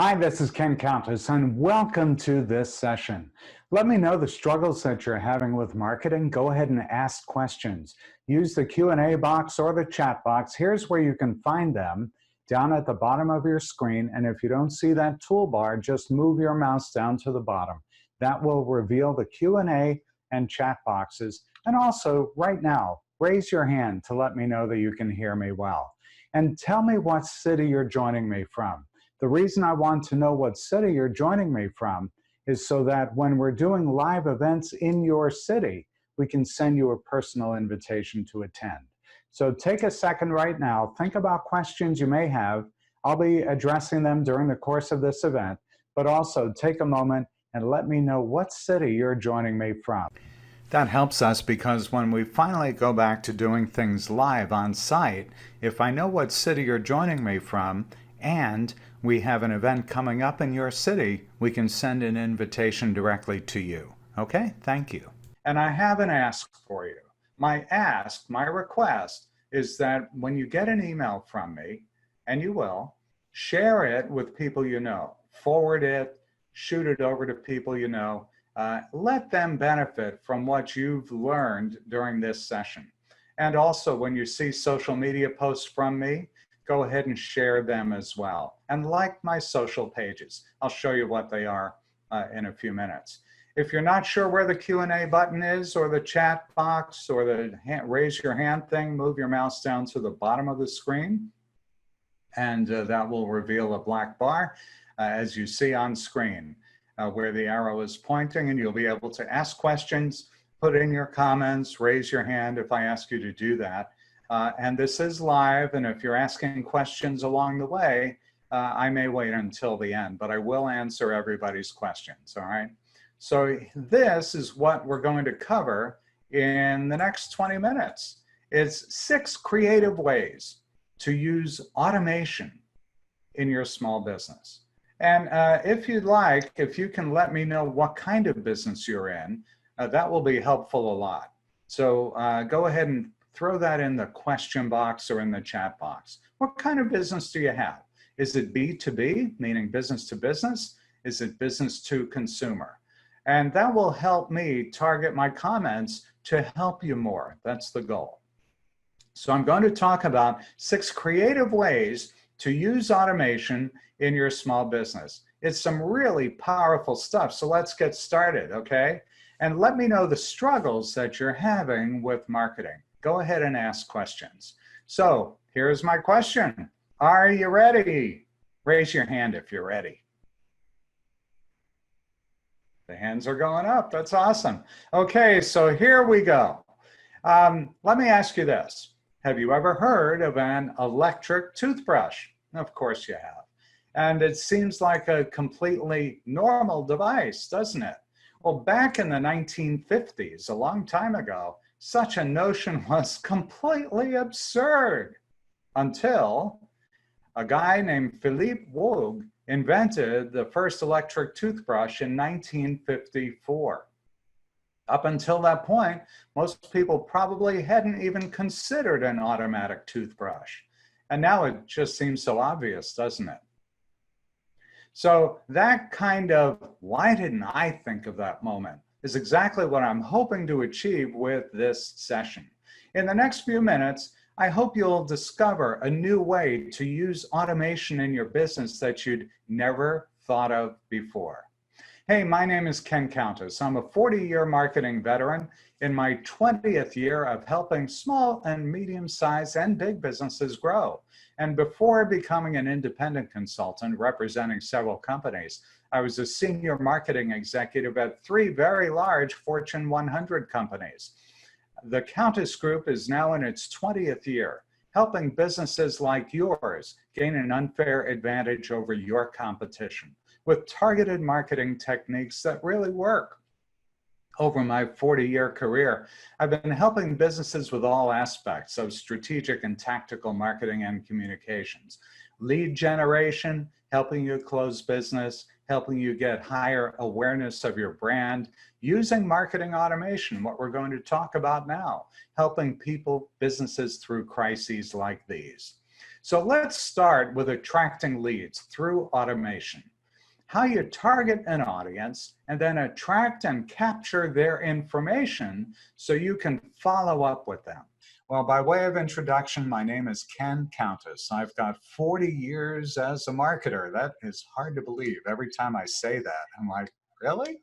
Hi, this is Countess, and welcome to this session. Let me know the struggles that you're having with marketing. Go ahead and ask questions. Use the Q&A box or the chat box. Here's where you can find them, down at the bottom of your screen. And if you don't see that toolbar, just move your mouse down to the bottom. That will reveal the Q&A and chat boxes. And also, right now, raise your hand to let me know that you can hear me well. And tell me what city you're joining me from. The reason I want to know what city you're joining me from is so that when we're doing live events in your city, we can send you a personal invitation to attend. So take a second right now, think about questions you may have. I'll be addressing them during the course of this event, but also take a moment and let me know what city you're joining me from. That helps us because when we finally go back to doing things live on site, if I know what city you're joining me from and we have an event coming up in your city, we can send an invitation directly to you. Okay, thank you. And I have an ask for you. My request is that when you get an email from me, and you will, share it with people you know. Forward it, shoot it over to people you know. Let them benefit from what you've learned during this session. And also, when you see social media posts from me, go ahead and share them as well. And like my social pages. I'll show you what they are in a few minutes. If you're not sure where the Q&A button is, or the chat box, or the raise your hand thing, move your mouse down to the bottom of the screen, and that will reveal a black bar as you see on screen where the arrow is pointing, and you'll be able to ask questions, put in your comments, raise your hand if I ask you to do that. And this is live, and if you're asking questions along the way, I may wait until the end, but I will answer everybody's questions, all right? So this is what we're going to cover in the next 20 minutes. It's 6 creative ways to use automation in your small business. And if you'd like, if you can let me know what kind of business you're in, that will be helpful a lot. So go ahead and throw that in the question box or in the chat box. What kind of business do you have? Is it B2B, meaning business to business? Is it business to consumer? And that will help me target my comments to help you more. That's the goal. So I'm going to talk about 6 creative ways to use automation in your small business. It's some really powerful stuff. So let's get started, okay? And let me know the struggles that you're having with marketing. Go ahead and ask questions. So here's my question. Are you ready? Raise your hand if you're ready. The hands are going up. That's awesome. Okay, so here we go. Let me ask you this. Have you ever heard of an electric toothbrush? Of course you have. And it seems like a completely normal device, doesn't it? Well, back in the 1950s, a long time ago, such a notion was completely absurd until a guy named Philippe Vogue invented the first electric toothbrush in 1954. Up until that point, most people probably hadn't even considered an automatic toothbrush. And now it just seems so obvious, doesn't it? So that kind of, why didn't I think of that moment, is exactly what I'm hoping to achieve with this session. In the next few minutes, I hope you'll discover a new way to use automation in your business that you'd never thought of before. Hey, my name is Ken Countess. I'm a 40-year marketing veteran in my 20th year of helping small and medium-sized and big businesses grow. And before becoming an independent consultant representing several companies, I was a senior marketing executive at 3 very large Fortune 100 companies. The Countess Group is now in its 20th year, helping businesses like yours gain an unfair advantage over your competition with targeted marketing techniques that really work. Over my 40-year career, I've been helping businesses with all aspects of strategic and tactical marketing and communications. Lead generation, helping you close business, helping you get higher awareness of your brand, using marketing automation, what we're going to talk about now, helping people, businesses through crises like these. So let's start with attracting leads through automation. How you target an audience and then attract and capture their information so you can follow up with them. Well, by way of introduction, my name is Ken Countess. I've got 40 years as a marketer. That is hard to believe. Every time I say that, I'm like, really?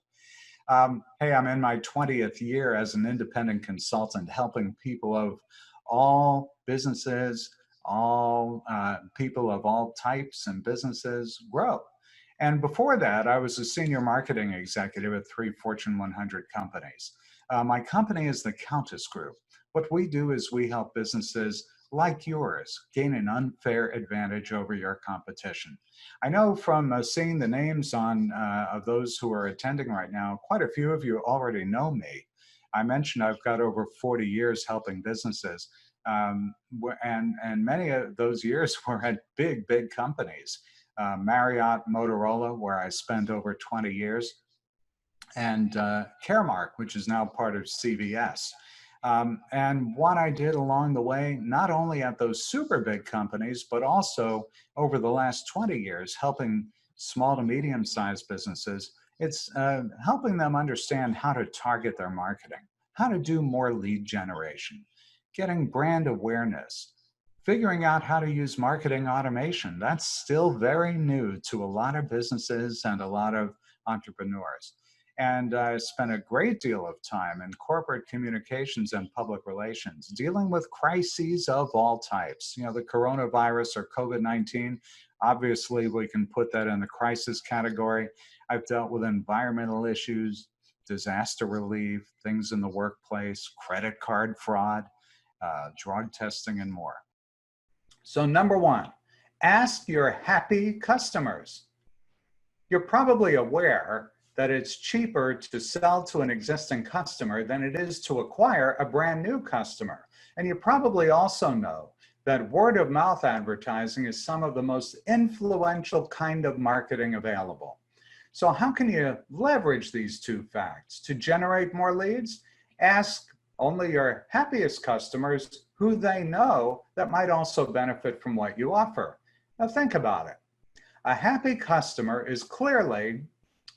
Hey, I'm in my 20th year as an independent consultant, helping people of all businesses, all people of all types and businesses grow. And before that, I was a senior marketing executive at 3 Fortune 100 companies. My company is the Countess Group. What we do is we help businesses like yours gain an unfair advantage over your competition. I know from seeing the names of those who are attending right now, quite a few of you already know me. I mentioned I've got over 40 years helping businesses, and many of those years were at big companies. Marriott, Motorola, where I spent over 20 years, and Caremark, which is now part of CVS. And what I did along the way, not only at those super big companies, but also over the last 20 years, helping small to medium-sized businesses, it's helping them understand how to target their marketing, how to do more lead generation, getting brand awareness, figuring out how to use marketing automation. That's still very new to a lot of businesses and a lot of entrepreneurs. And I spent a great deal of time in corporate communications and public relations, dealing with crises of all types. You know, the coronavirus or COVID-19, obviously we can put that in the crisis category. I've dealt with environmental issues, disaster relief, things in the workplace, credit card fraud, drug testing, and more. So number one, ask your happy customers. You're probably aware that it's cheaper to sell to an existing customer than it is to acquire a brand new customer. And you probably also know that word of mouth advertising is some of the most influential kind of marketing available. So how can you leverage these two facts to generate more leads? Ask only your happiest customers who they know that might also benefit from what you offer. Now think about it. A happy customer is clearly,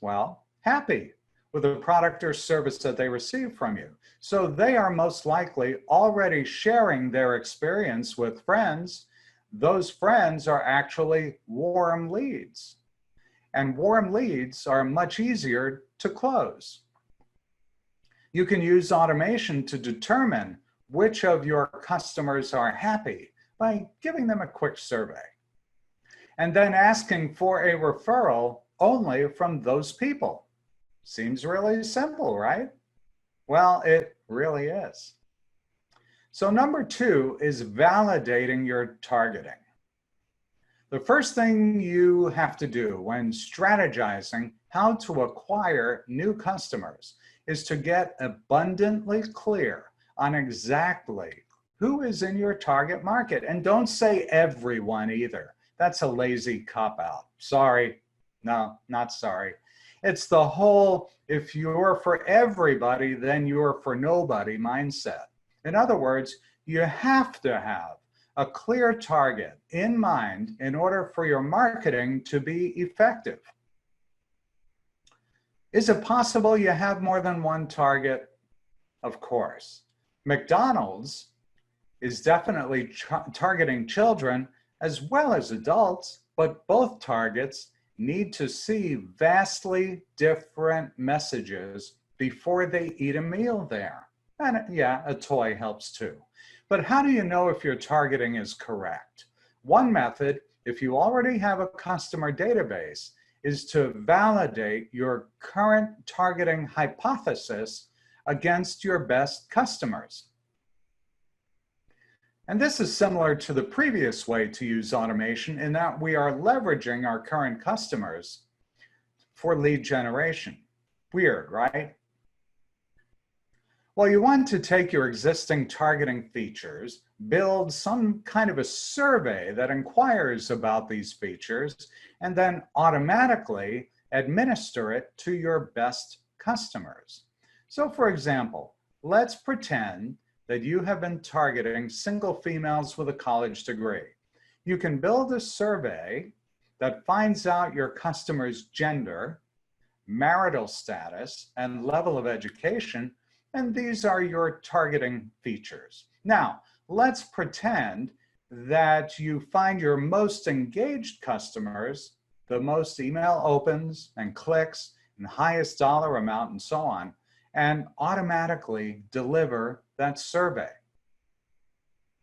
well, happy with the product or service that they receive from you. So they are most likely already sharing their experience with friends. Those friends are actually warm leads. And warm leads are much easier to close. You can use automation to determine which of your customers are happy by giving them a quick survey. And then asking for a referral only from those people. Seems really simple, right? Well, it really is. So number two is validating your targeting. The first thing you have to do when strategizing how to acquire new customers is to get abundantly clear on exactly who is in your target market. And don't say everyone either. That's a lazy cop-out. Sorry. No, not sorry. It's the whole, if you're for everybody, then you're for nobody mindset. In other words, you have to have a clear target in mind in order for your marketing to be effective. Is it possible you have more than one target? Of course. McDonald's is definitely targeting children as well as adults, but both targets need to see vastly different messages before they eat a meal there. And yeah, a toy helps too. But how do you know if your targeting is correct? One method, if you already have a customer database, is to validate your current targeting hypothesis against your best customers. And this is similar to the previous way to use automation in that we are leveraging our current customers for lead generation. Weird, right? Well, you want to take your existing targeting features, build some kind of a survey that inquires about these features, and then automatically administer it to your best customers. So for example, let's pretend that you have been targeting single females with a college degree. You can build a survey that finds out your customer's gender, marital status, and level of education, and these are your targeting features. Now, let's pretend that you find your most engaged customers, the most email opens and clicks and highest dollar amount and so on, and automatically deliver that survey.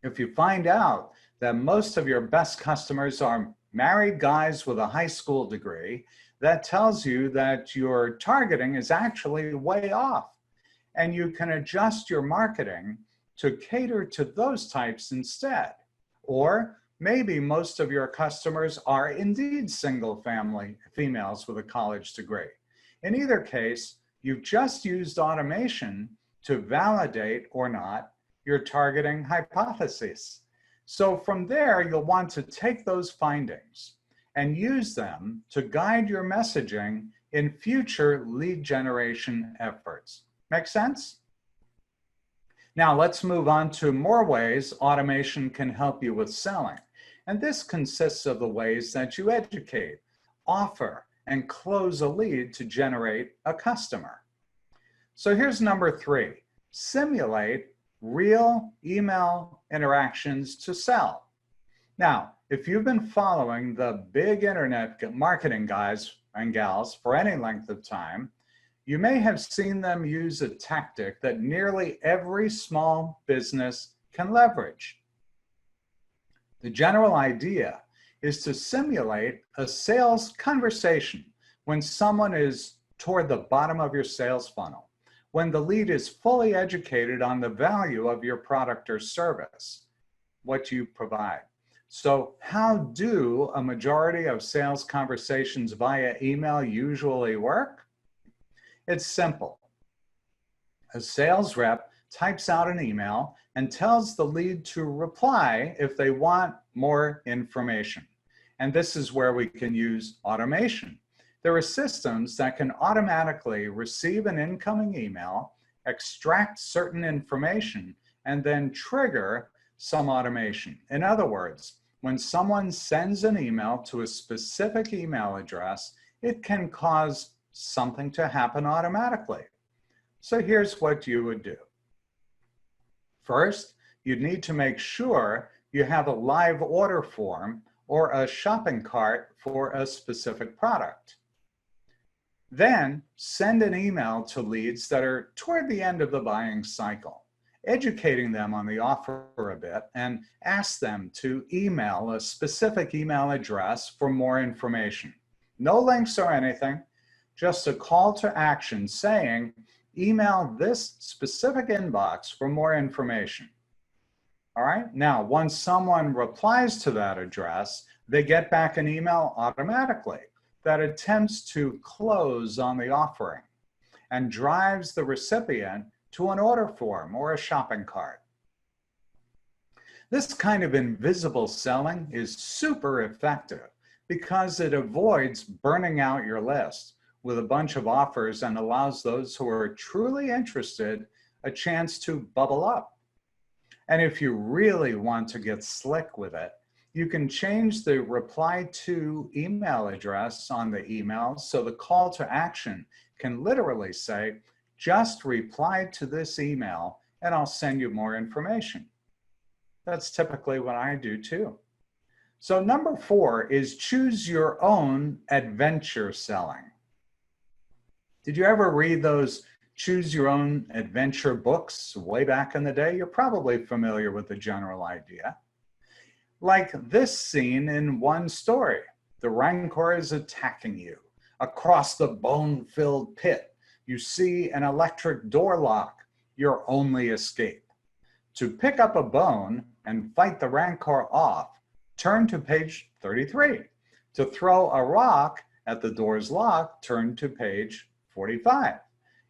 If you find out that most of your best customers are married guys with a high school degree, that tells you that your targeting is actually way off. And you can adjust your marketing to cater to those types instead. Or maybe most of your customers are indeed single family females with a college degree. In either case, you've just used automation to validate or not your targeting hypothesis. So from there, you'll want to take those findings and use them to guide your messaging in future lead generation efforts. Make sense? Now let's move on to more ways automation can help you with selling. And this consists of the ways that you educate, offer, and close a lead to generate a customer. So here's number 3, simulate real email interactions to sell. Now, if you've been following the big internet marketing guys and gals for any length of time, you may have seen them use a tactic that nearly every small business can leverage. The general idea is to simulate a sales conversation when someone is toward the bottom of your sales funnel, when the lead is fully educated on the value of your product or service, what you provide. So how do a majority of sales conversations via email usually work? It's simple. A sales rep types out an email and tells the lead to reply if they want more information. And this is where we can use automation. There are systems that can automatically receive an incoming email, extract certain information, and then trigger some automation. In other words, when someone sends an email to a specific email address, it can cause something to happen automatically. So here's what you would do. First, you'd need to make sure you have a live order form or a shopping cart for a specific product. Then send an email to leads that are toward the end of the buying cycle, educating them on the offer a bit, and ask them to email a specific email address for more information. No links or anything, just a call to action saying, email this specific inbox for more information. All right, now once someone replies to that address, they get back an email automatically that attempts to close on the offering and drives the recipient to an order form or a shopping cart. This kind of invisible selling is super effective because it avoids burning out your list with a bunch of offers and allows those who are truly interested a chance to bubble up. And if you really want to get slick with it, you can change the reply to email address on the email so the call to action can literally say, just reply to this email and I'll send you more information. That's typically what I do too. So number 4 is choose your own adventure selling. Did you ever read those choose your own adventure books way back in the day? You're probably familiar with the general idea. Like this scene in one story, the Rancor is attacking you. Across the bone-filled pit, you see an electric door lock, your only escape. To pick up a bone and fight the Rancor off, turn to page 33. To throw a rock at the door's lock, turn to page 45.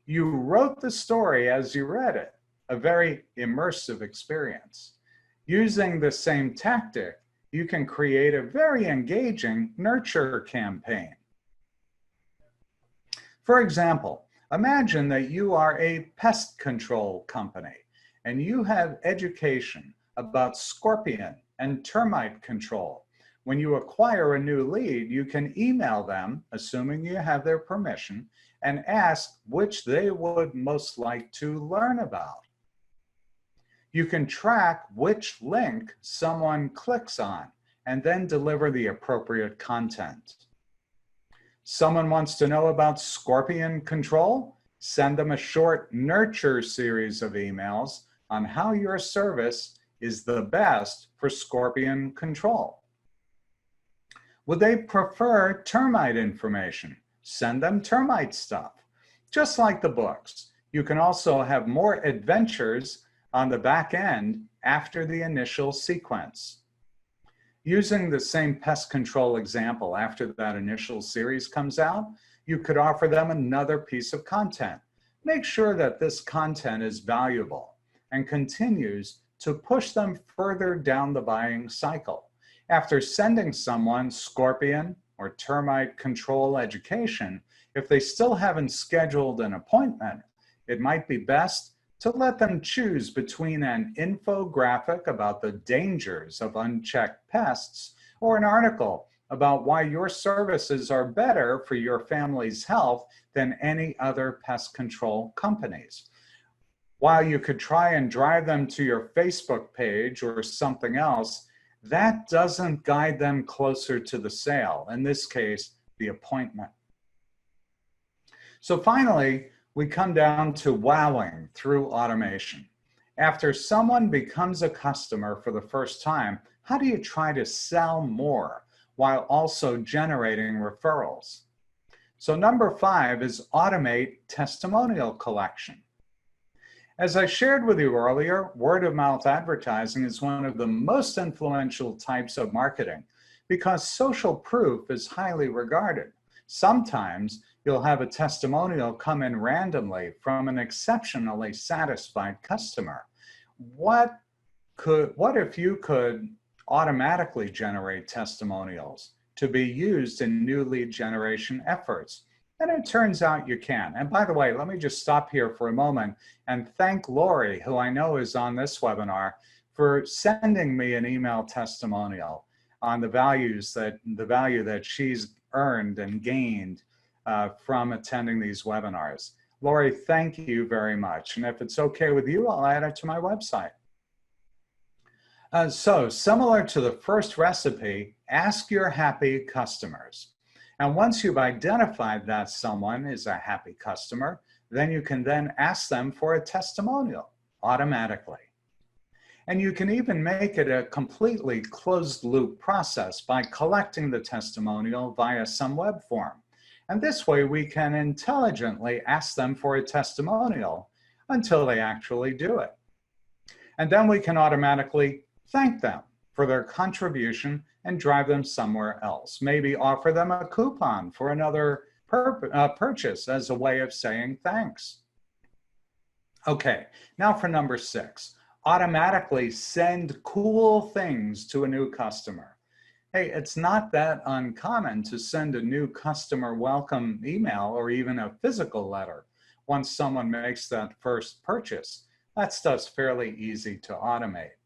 You wrote the story as you read it, a very immersive experience. Using the same tactic, you can create a very engaging nurture campaign. For example, imagine that you are a pest control company and you have education about scorpion and termite control. When you acquire a new lead, you can email them, assuming you have their permission, and ask which they would most like to learn about. You can track which link someone clicks on and then deliver the appropriate content. Someone wants to know about scorpion control? Send them a short nurture series of emails on how your service is the best for scorpion control. Would they prefer termite information? Send them termite stuff. Just like the books, you can also have more adventures on the back end after the initial sequence. Using the same pest control example after that initial series comes out, you could offer them another piece of content. Make sure that this content is valuable and continues to push them further down the buying cycle. After sending someone scorpion or termite control education, if they still haven't scheduled an appointment, it might be best to let them choose between an infographic about the dangers of unchecked pests or an article about why your services are better for your family's health than any other pest control companies. While you could try and drive them to your Facebook page or something else, that doesn't guide them closer to the sale, in this case, the appointment. So finally, we come down to wowing through automation. After someone becomes a customer for the first time, how do you try to sell more while also generating referrals? So number 5 is automate testimonial collection. As I shared with you earlier, word-of-mouth advertising is one of the most influential types of marketing because social proof is highly regarded. Sometimes you'll have a testimonial come in randomly from an exceptionally satisfied customer. What if you could automatically generate testimonials to be used in new lead generation efforts? And it turns out you can. And by the way, let me just stop here for a moment and thank Lori, who I know is on this webinar, for sending me an email testimonial on the value that she's earned and gained from attending these webinars. Lori, thank you very much. And if it's okay with you, I'll add it to my website. So similar to the first recipe, ask your happy customers. And once you've identified that someone is a happy customer, then you can then ask them for a testimonial automatically. And you can even make it a completely closed loop process by collecting the testimonial via some web form. And this way we can intelligently ask them for a testimonial until they actually do it. And then we can automatically thank them for their contribution and drive them somewhere else. Maybe offer them a coupon for another purchase as a way of saying thanks. Okay, now for number 6, automatically send cool things to a new customer. Hey, it's not that uncommon to send a new customer welcome email or even a physical letter once someone makes that first purchase. That stuff's fairly easy to automate.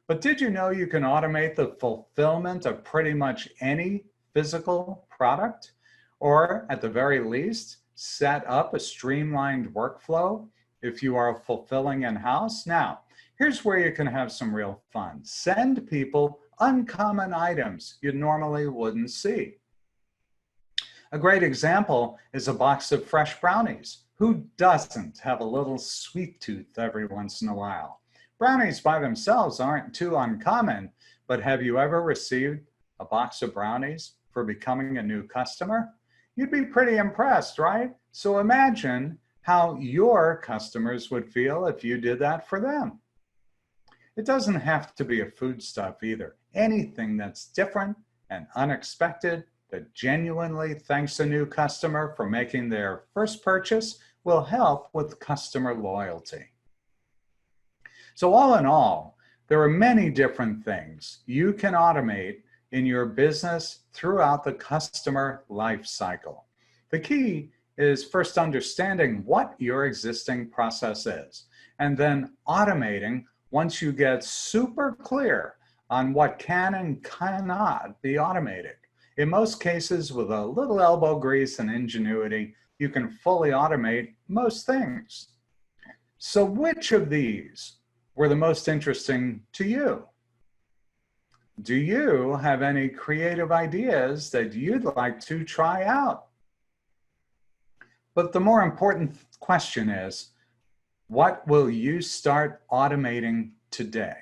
But did you know you can automate the fulfillment of pretty much any physical product? Or at the very least, set up a streamlined workflow if you are fulfilling in-house. Now, here's where you can have some real fun. Send people uncommon items you normally wouldn't see. A great example is a box of fresh brownies. Who doesn't have a little sweet tooth every once in a while? Brownies by themselves aren't too uncommon, but have you ever received a box of brownies for becoming a new customer? You'd be pretty impressed, right? So imagine how your customers would feel if you did that for them. It doesn't have to be a foodstuff either. Anything that's different and unexpected that genuinely thanks a new customer for making their first purchase will help with customer loyalty. So all in all, there are many different things you can automate in your business throughout the customer life cycle. The key is first understanding what your existing process is, and then automating once you get super clear on what can and cannot be automated. In most cases, with a little elbow grease and ingenuity, you can fully automate most things. So which of these were the most interesting to you? Do you have any creative ideas that you'd like to try out? But the more important question is, what will you start automating today?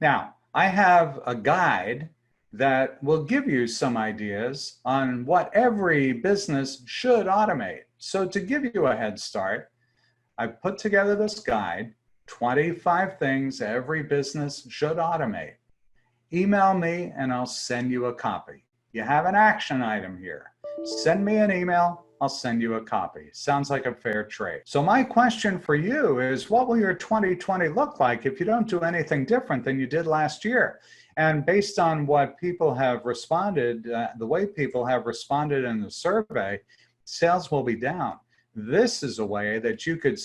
Now, I have a guide that will give you some ideas on what every business should automate. So to give you a head start, I've put together this guide, 25 things every business should automate. Email me and I'll send you a copy. You have an action item here. Send me an email, I'll send you a copy. Sounds like a fair trade. So my question for you is, what will your 2020 look like if you don't do anything different than you did last year? And based on what people have responded, the way people have responded in the survey, sales will be down. This is a way that you could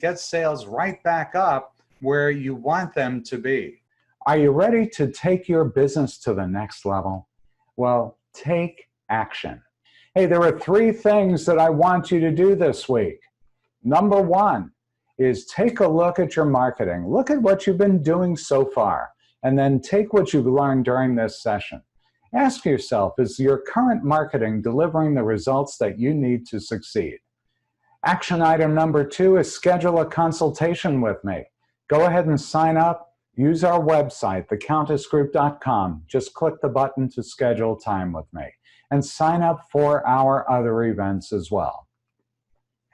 get sales right back up where you want them to be. Are you ready to take your business to the next level? Well, take action. Hey, there are 3 things that I want you to do this week. Number 1 is take a look at your marketing. Look at what you've been doing so far, and then take what you've learned during this session. Ask yourself, is your current marketing delivering the results that you need to succeed? Action item number 2 is schedule a consultation with me. Go ahead and sign up. Use our website, thecountessgroup.com. Just click the button to schedule time with me, and sign up for our other events as well.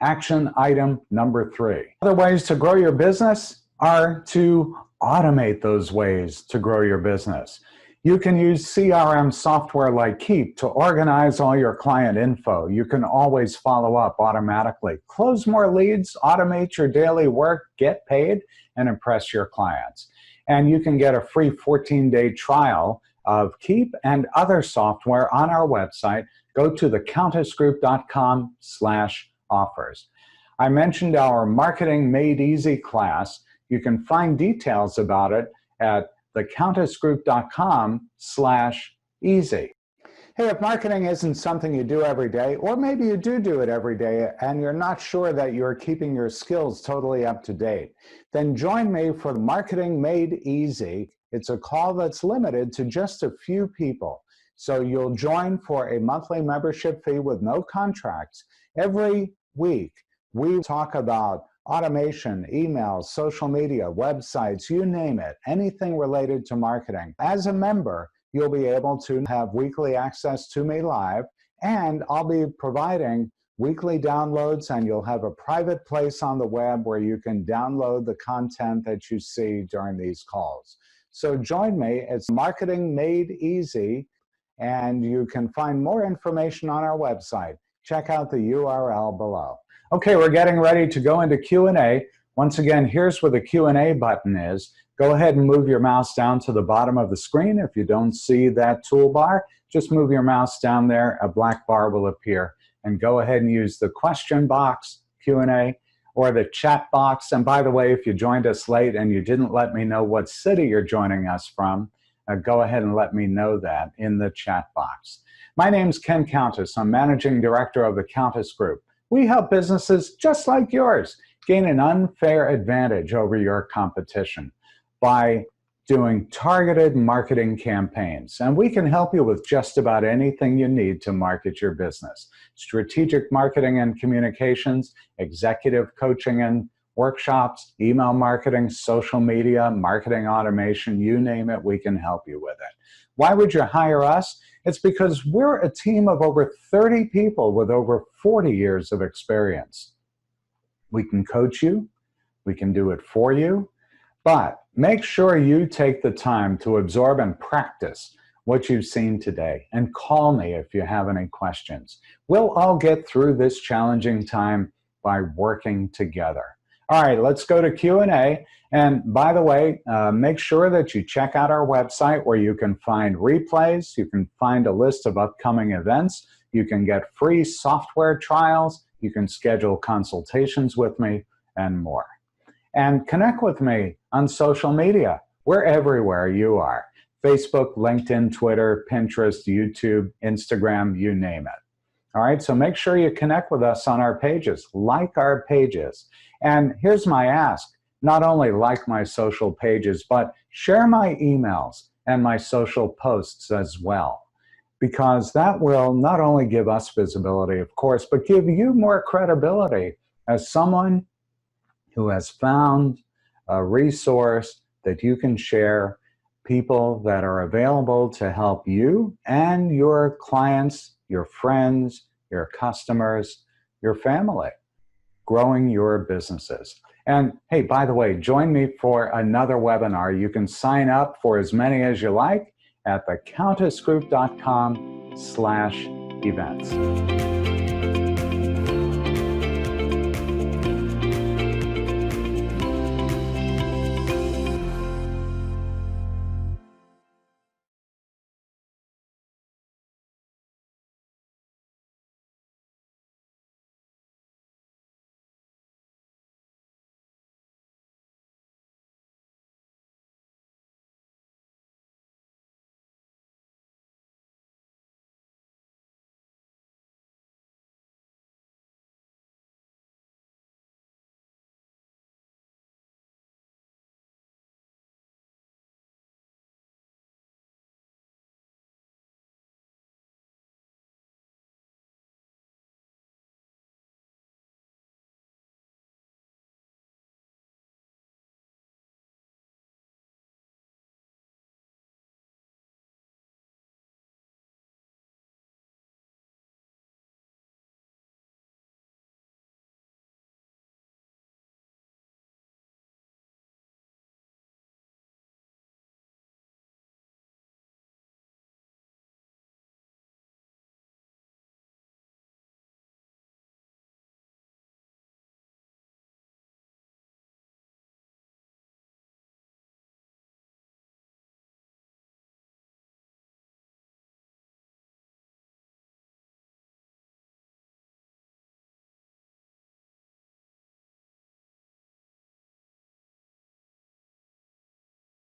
Action item number 3. Other ways to grow your business are to automate those ways to grow your business. You can use CRM software like Keep to organize all your client info. You can always follow up automatically. Close more leads, automate your daily work, get paid, and impress your clients. And you can get a free 14-day trial of Keep and other software on our website. Go to thecountessgroup.com/offers. I mentioned our Marketing Made Easy class. You can find details about it at thecountessgroup.com/easy. Hey, if marketing isn't something you do every day, or maybe you do it every day and you're not sure that you're keeping your skills totally up to date, then join me for Marketing Made Easy. It's a call that's limited to just a few people. So you'll join for a monthly membership fee with no contracts. Every week, we talk about automation, emails, social media, websites, you name it, anything related to marketing. As a member, you'll be able to have weekly access to me live, and I'll be providing weekly downloads, and you'll have a private place on the web where you can download the content that you see during these calls. So join me. It's Marketing Made Easy, and you can find more information on our website. Check out the URL below. Okay, we're getting ready to go into Q&A. Once again, here's where the Q&A button is. Go ahead and move your mouse down to the bottom of the screen. If you don't see that toolbar, just move your mouse down there. A black bar will appear. And go ahead and use the question box, Q&A, or the chat box. And by the way, if you joined us late and you didn't let me know what city you're joining us from, go ahead and let me know that in the chat box. My name's Ken Countess. I'm Managing Director of the Countess Group. We help businesses just like yours gain an unfair advantage over your competition by doing targeted marketing campaigns. And we can help you with just about anything you need to market your business. Strategic marketing and communications, executive coaching and workshops, email marketing, social media, marketing automation, you name it, we can help you with it. Why would you hire us? It's because we're a team of over 30 people with over 40 years of experience. We can coach you, we can do it for you, but make sure you take the time to absorb and practice what you've seen today, and call me if you have any questions. We'll all get through this challenging time by working together. All right, let's go to Q&A. And by the way, make sure that you check out our website where you can find replays, you can find a list of upcoming events, you can get free software trials, you can schedule consultations with me, and more. And connect with me on social media. We're everywhere you are. Facebook, LinkedIn, Twitter, Pinterest, YouTube, Instagram, you name it. All right, so make sure you connect with us on our pages, like our pages. And here's my ask. Not only like my social pages, but share my emails and my social posts as well, because that will not only give us visibility, of course, but give you more credibility as someone who has found a resource that you can share, people that are available to help you and your clients, your friends, your customers, your family, growing your businesses. And hey, by the way, join me for another webinar. You can sign up for as many as you like at thecountessgroup.com/events.